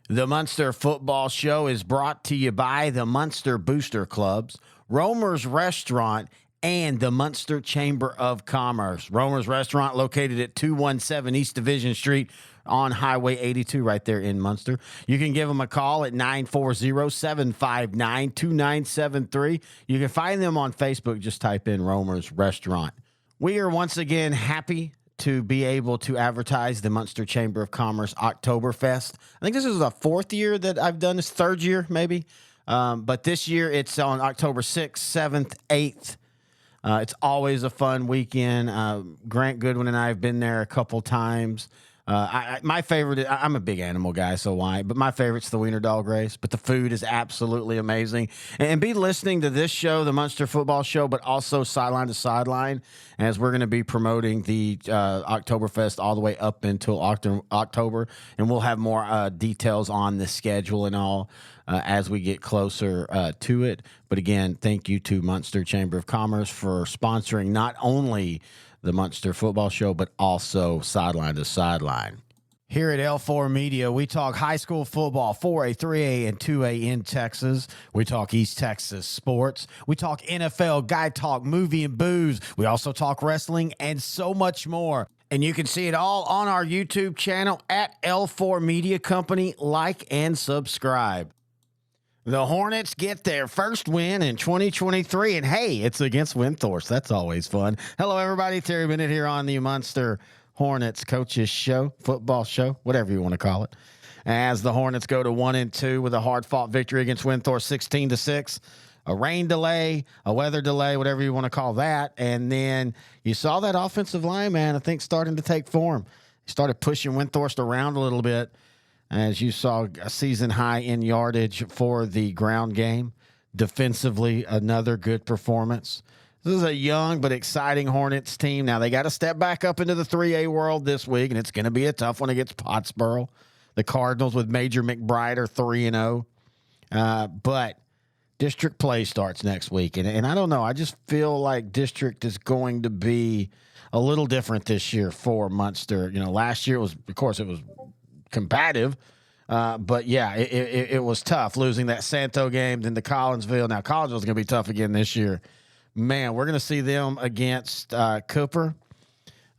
The Muenster Football Show is brought to you by the Muenster Booster Clubs, Romer's Restaurant, and the Muenster Chamber of Commerce. Romer's Restaurant located at 217 East Division Street on Highway 82 right there in Muenster. You can give them a call at 940-759-2973. You can find them on Facebook. Just type in Romer's Restaurant. We are once again happy to be able to advertise the Muenster Chamber of Commerce Oktoberfest. I think this is the fourth year that I've done this, third year maybe. But this year it's on October 6th, 7th, 8th. It's always a fun weekend. Grant Goodwin and I have been there a couple times. My favorite, I'm a big animal guy, so why? But my favorite's the Wiener Dog race. But the food is absolutely amazing. And be listening to this show, the Muenster Football Show, but also Sideline to Sideline, as we're going to be promoting the Oktoberfest all the way up until October. And we'll have more details on the schedule and all as we get closer to it. But again, thank you to Muenster Chamber of Commerce for sponsoring not only the Muenster Football Show, but also Sideline to Sideline. Here at L4 Media, we talk high school football, 4A, 3A, and 2A in Texas. We talk East Texas sports. We talk NFL, guy talk, movie and booze. We also talk wrestling and so much more. And you can see it all on our YouTube channel at L4 Media Company. Like and subscribe. The Hornets get their first win in 2023, and hey, it's against Windthorst. That's always fun. Hello, everybody. Terry Bennett here on the Muenster Hornets Coaches Show, football show, whatever you want to call it. As the Hornets go to 1-2 with a hard-fought victory against Windthorst, 16-6. A rain delay, a weather delay, whatever you want to call that. And then you saw that offensive line, man, I think starting to take form. He started pushing Windthorst around a little bit. As you saw, a season high in yardage for the ground game. Defensively, another good performance. This is a young but exciting Hornets team. Now, they got to step back up into the 3A world this week, and it's going to be a tough one against Pottsboro. The Cardinals with Major McBride are 3-0. But district play starts next week. And I don't know. I just feel like district is going to be a little different this year for Muenster. You know, last year it was combative, but yeah, it was tough losing that Santo game, then the Collinsville. Now Collinsville is going to be tough again this year. Man, we're going to see them against Cooper,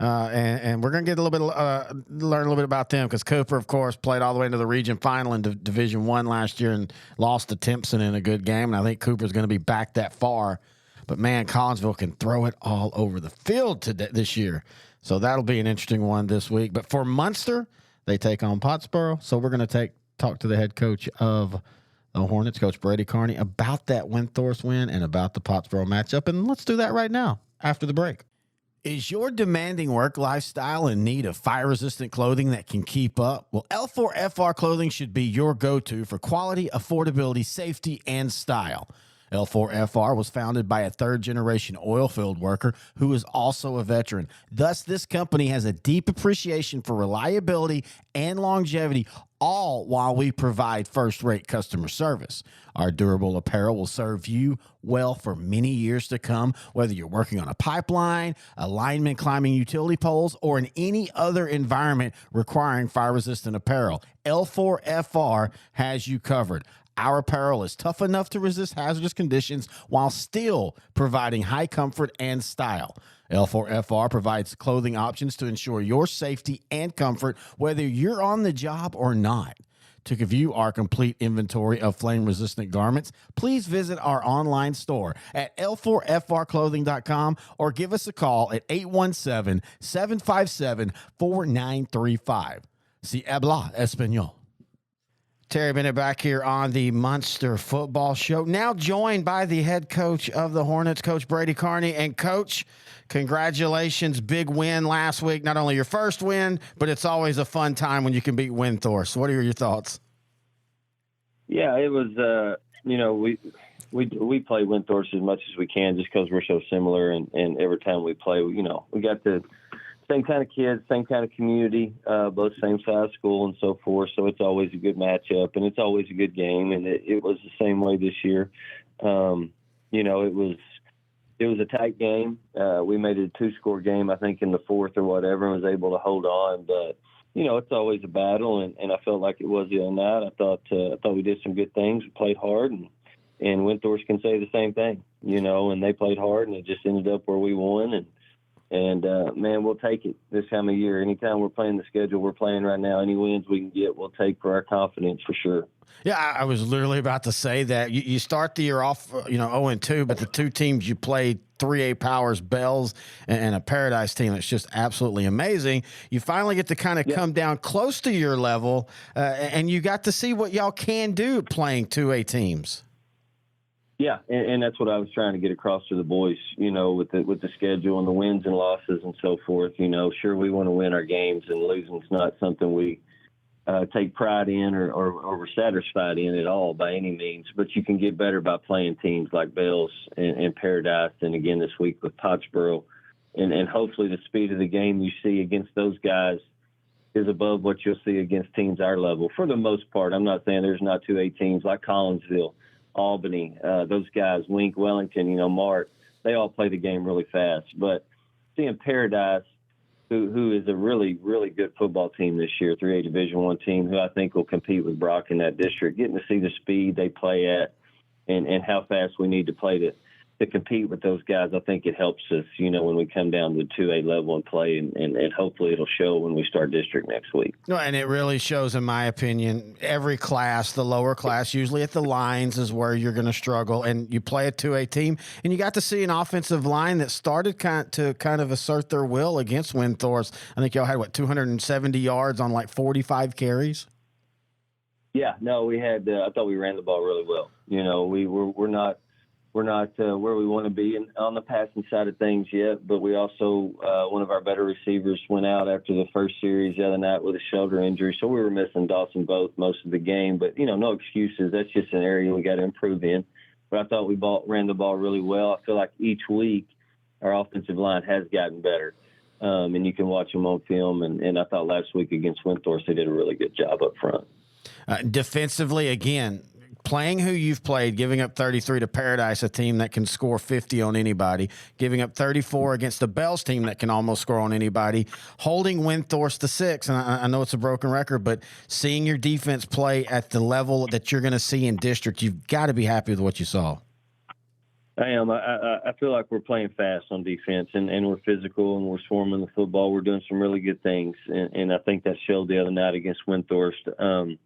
and we're going to get a little bit learn a little bit about them because Cooper, of course, played all the way into the region final in Division I last year and lost to Timpson in a good game. And I think Cooper's going to be back that far. But man, Collinsville can throw it all over the field this year, so that'll be an interesting one this week. But for Muenster, they take on Pottsboro, so we're going to talk to the head coach of the Hornets, Coach Brady Carney, about that Windthorst win and about the Pottsboro matchup. And let's do that right now after the break. Is your demanding work lifestyle in need of fire-resistant clothing that can keep up? Well, L4FR clothing should be your go-to for quality, affordability, safety, and style. L4FR was founded by a third-generation oil field worker who is also a veteran. Thus, this company has a deep appreciation for reliability and longevity, all while we provide first-rate customer service. Our durable apparel will serve you well for many years to come, whether you're working on a pipeline, a lineman climbing utility poles, or in any other environment requiring fire-resistant apparel. L4FR has you covered. Our apparel is tough enough to resist hazardous conditions while still providing high comfort and style. L4FR provides clothing options to ensure your safety and comfort, whether you're on the job or not. To view our complete inventory of flame-resistant garments, please visit our online store at l4frclothing.com or give us a call at 817-757-4935. Si habla español. Terry Bennett back here on the Muenster Football Show, now joined by the head coach of the Hornets, Coach Brady Carney. And, Coach, congratulations, big win last week. Not only your first win, but it's always a fun time when you can beat Windthorst. What are your thoughts? Yeah, it was, we play Windthorst as much as we can just because we're so similar. And every time we play, we got the same kind of kids, same kind of community, both same size school and so forth. So it's always a good matchup and it's always a good game. And it was the same way this year. It was a tight game. We made it a 2-score game, I think, in the fourth or whatever, and was able to hold on. But it's always a battle, and I felt like it was the other night. I thought we did some good things. We played hard, and Windthorst can say the same thing, and they played hard, and it just ended up where we won. And man, we'll take it this time of year. Anytime we're playing the schedule we're playing right now, any wins we can get, we'll take for our confidence for sure. Yeah, I was literally about to say that. You start the year off, 0-2, but the two teams you played, 3A Powers, Bells, and a Paradise team, it's just absolutely amazing. You finally get to kind of come down close to your level, and you got to see what y'all can do playing 2A teams. Yeah, and that's what I was trying to get across to the boys, with the schedule and the wins and losses and so forth. Sure, we want to win our games, and losing's not something we take pride in or we're satisfied in at all by any means. But you can get better by playing teams like Bells and Paradise, and again this week with Pottsboro. And hopefully the speed of the game you see against those guys is above what you'll see against teams our level. For the most part, I'm not saying there's not 2A teams like Collinsville, Albany, those guys, Wink, Wellington, Mart, they all play the game really fast. But seeing Paradise, who is a really, really good football team this year, 3A Division I team, who I think will compete with Brock in that district, getting to see the speed they play at and how fast we need to play to compete with those guys, I think it helps us, when we come down to the 2A level and play, and hopefully it'll show when we start district next week. No, and it really shows, in my opinion, every class, the lower class, usually at the lines is where you're going to struggle, and you play a 2A team, and you got to see an offensive line that started kind of assert their will against Windthorst. I think y'all had, 270 yards on 45 carries? Yeah, no, we had, I thought we ran the ball really well. We're not where we want to be on the passing side of things yet, but we also, one of our better receivers went out after the first series the other night with a shoulder injury, so we were missing Dawson Both most of the game. But, no excuses. That's just an area we got to improve in. But I thought we ran the ball really well. I feel like each week our offensive line has gotten better, and you can watch them on film. And I thought last week against Windthorst they did a really good job up front. Defensively, again, playing who you've played, giving up 33 to Paradise, a team that can score 50 on anybody, giving up 34 against the Bells team that can almost score on anybody, holding Windthorst to 6, and I know it's a broken record, but seeing your defense play at the level that you're going to see in district, you've got to be happy with what you saw. I am. I feel like we're playing fast on defense, and we're physical, and we're swarming the football. We're doing some really good things, and I think that showed the other night against Windthorst.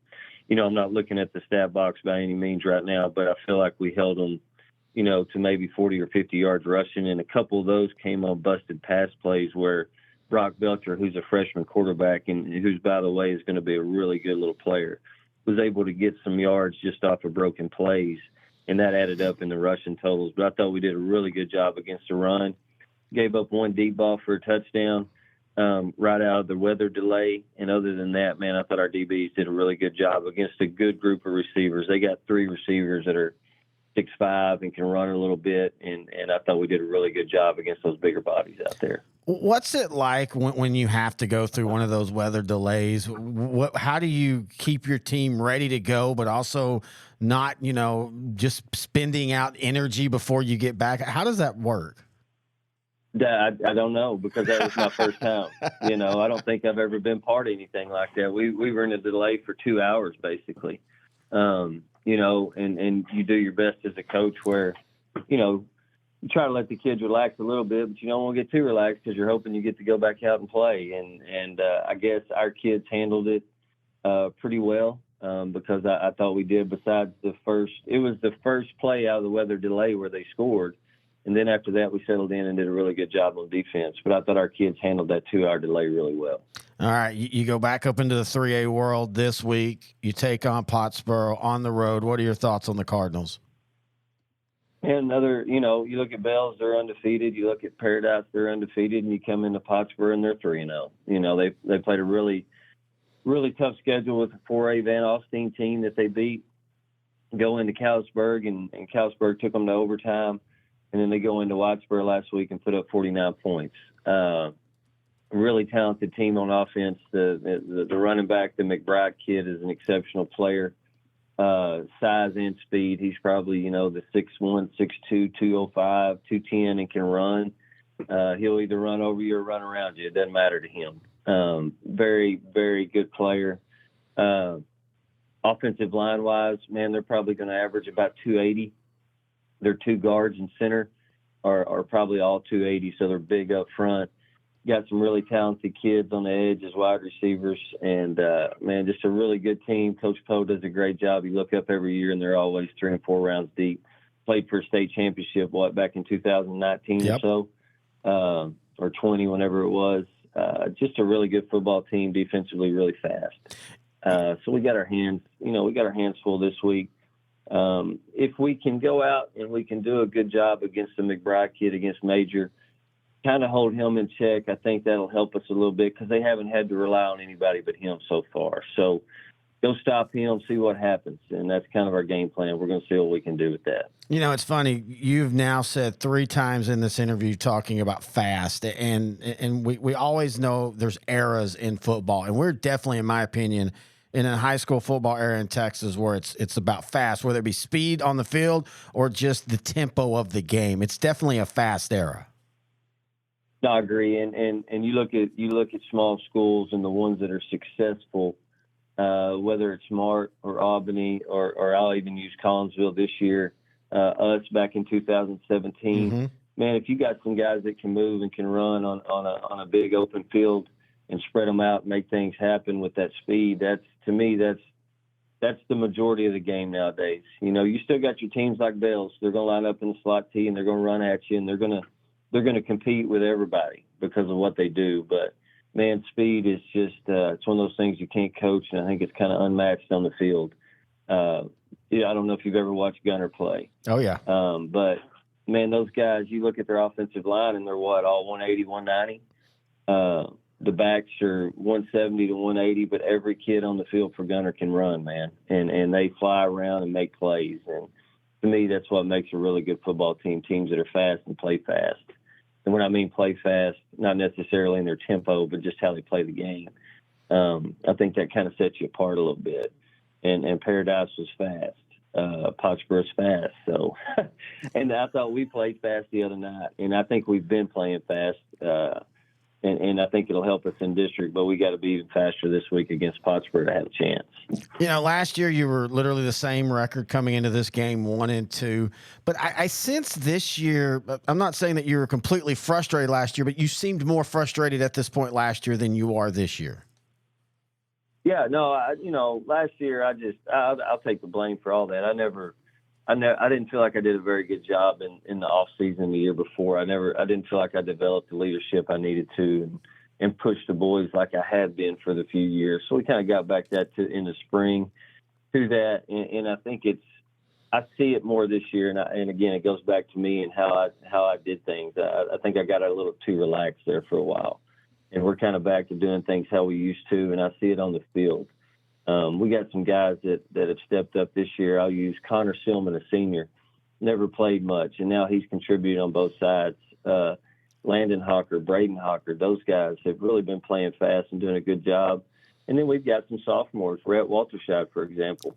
I'm not looking at the stat box by any means right now, but I feel like we held them, to maybe 40 or 50 yards rushing, and a couple of those came on busted pass plays where Brock Belcher, who's a freshman quarterback and who's, by the way, is going to be a really good little player, was able to get some yards just off of broken plays, and that added up in the rushing totals. But I thought we did a really good job against the run. Gave up one deep ball for a touchdown. Right out of the weather delay. And other than that, man, I thought our DBs did a really good job against a good group of receivers. They got 3 receivers that are 6'5" and can run a little bit. And I thought we did a really good job against those bigger bodies out there. What's it like when you have to go through one of those weather delays? How do you keep your team ready to go, but also not, just spending out energy before you get back? How does that work? I don't know, because that was my first time. I don't think I've ever been part of anything like that. We were in a delay for 2 hours, basically. And you do your best as a coach where, you try to let the kids relax a little bit, but you don't want to get too relaxed because you're hoping you get to go back out and play. And I guess our kids handled it pretty well because I thought we did. Besides it was the first play out of the weather delay where they scored. And then after that, we settled in and did a really good job on defense. But I thought our kids handled that 2-hour delay really well. All right, you go back up into the 3A world this week. You take on Pottsboro on the road. What are your thoughts on the Cardinals? And you look at Bells, they're undefeated. You look at Paradise, they're undefeated. And you come into Pottsboro, and they're 3-0. They played a really, really tough schedule with the 4A Van Alstyne team that they beat. Go into Callisburg, and Callisburg took them to overtime. And then they go into Whitesboro last week and put up 49 points. Really talented team on offense. The running back, the McBride kid, is an exceptional player. Size and speed. He's probably, the 6'1", 6'2", 205, 210, and can run. He'll either run over you or run around you. It doesn't matter to him. Very, very good player. Offensive line wise, man, they're probably going to average about 280. Their two guards and center are probably all 280, so they're big up front. Got some really talented kids on the edge as wide receivers, and man, just a really good team. Coach Poe does a great job. You look up every year, and they're always 3 and 4 rounds deep. Played for a state championship, back in 2019 Yep. or so, or 20, whenever it was. Just a really good football team, defensively really fast. So we got our hands full this week. If we can go out and we can do a good job against the McBride kid, against Major, kind of hold him in check, I think that'll help us a little bit because they haven't had to rely on anybody but him so far. So go stop him, see what happens, and that's kind of our game plan. We're going to see what we can do with that. You know, it's funny. You've now said 3 times in this interview talking about fast, and we always know there's eras in football, and we're definitely, in my opinion, in a high school football era in Texas where it's about fast, whether it be speed on the field or just the tempo of the game. It's definitely a fast era. No, I agree, and you look at small schools and the ones that are successful, whether it's Mart or Albany or I'll even use Collinsville this year. Us back in 2017, Mm-hmm. man, if you got some guys that can move and can run on a big open field and spread them out and make things happen with that speed, that's the majority of the game nowadays. You know, you still got your teams like Bells. They're going to line up in the slot T and they're going to run at you, and they're going to compete with everybody because of what they do. But man, speed is just it's one of those things you can't coach, and I think it's kind of unmatched on the field. I don't know if you've ever watched Gunner play. Oh, yeah. But, man, those guys, you look at their offensive line, and they're all 180, 190. The backs are 170 to 180, but every kid on the field for Gunner can run, man. And they fly around and make plays. And to me, that's what makes a really good football team, teams that are fast and play fast. And when I mean play fast, not necessarily in their tempo, but just how they play the game. I think that kind of sets you apart a little bit. And Paradise was fast. Pottsboro's fast. So, and I thought we played fast the other night, and I think we've been playing fast. And I think it'll help us in district, but we got to be even faster this week against Pottsboro to have a chance. You know, last year you were literally the same record coming into this game, 1-2. But I sense this year, I'm not saying that you were completely frustrated last year, but you seemed more frustrated at this point last year than you are this year. Yeah, no, last year I'll take the blame for all that. I didn't feel like I did a very good job in the off season the year before. I didn't feel like I developed the leadership I needed to and pushed the boys like I had been for the few years. So we kind of got back in the spring to that, and I think I see it more this year. And again, it goes back to me and how I did things. I think I got a little too relaxed there for a while. And we're kind of back to doing things how we used to, and I see it on the field. We got some guys that have stepped up this year. I'll use Connor Silman, a senior, never played much, and now he's contributed on both sides. Landon Hawker, Braden Hawker, those guys have really been playing fast and doing a good job. And then we've got some sophomores, Rhett Walterscheid, for example.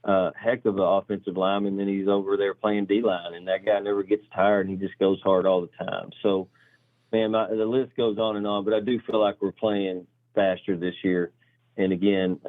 Heck of an offensive lineman, and he's over there playing D-line, and that guy never gets tired, and he just goes hard all the time. So, man, the list goes on, but I do feel like we're playing faster this year. And again,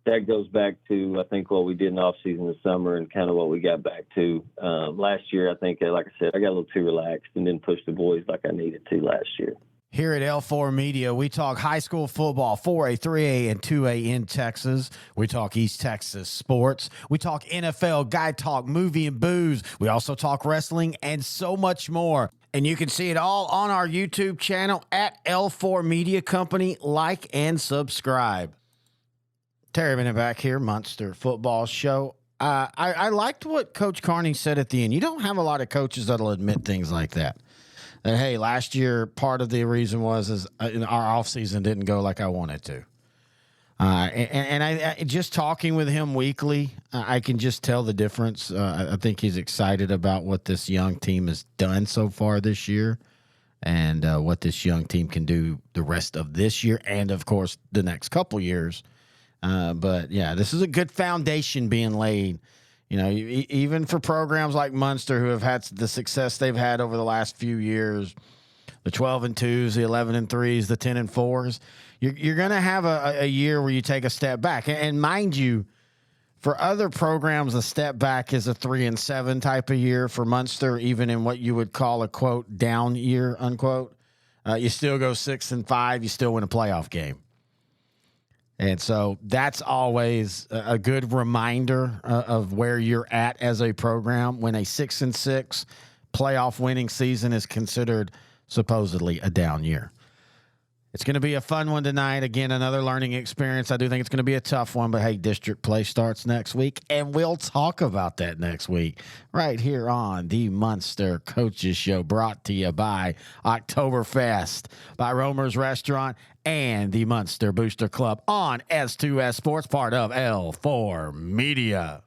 that goes back to, I think, what we did in offseason this summer and kind of what we got back to. Last year, I think, like I said, I got a little too relaxed and didn't push the boys like I needed to last year. Here at L4 Media, we talk high school football, 4A, 3A, and 2A in Texas. We talk East Texas sports. We talk NFL, guy talk, movie and booze. We also talk wrestling and so much more. And you can see it all on our YouTube channel at L4 Media Company. Like and subscribe. Terry Bennett back here, Muenster Football Show. I liked what Coach Carney said at the end. You don't have a lot of coaches that'll admit things like that. That, hey, last year, part of the reason was our offseason didn't go like I wanted to. And I just talking with him weekly, I can just tell the difference. I think he's excited about what this young team has done so far this year and what this young team can do the rest of this year and, of course, the next couple years. But, yeah, this is a good foundation being laid. You know, even for programs like Muenster, who have had the success they've had over the last few years, the 12-2s, the 11-3s, the 10-4s, you're going to have a year where you take a step back. And mind you, for other programs, a step back is a 3-7 type of year. For Muenster, even in what you would call a quote down year, unquote, you still go 6-5. You still win a playoff game. And so that's always a good reminder of where you're at as a program when a 6-6 playoff winning season is considered supposedly a down year. It's going to be a fun one tonight. Again, another learning experience. I do think it's going to be a tough one, but hey, district play starts next week, and we'll talk about that next week right here on the Muenster Coaches Show, brought to you by Oktoberfest, by Romer's Restaurant, and the Muenster Booster Club on S2S Sports, part of L4 Media.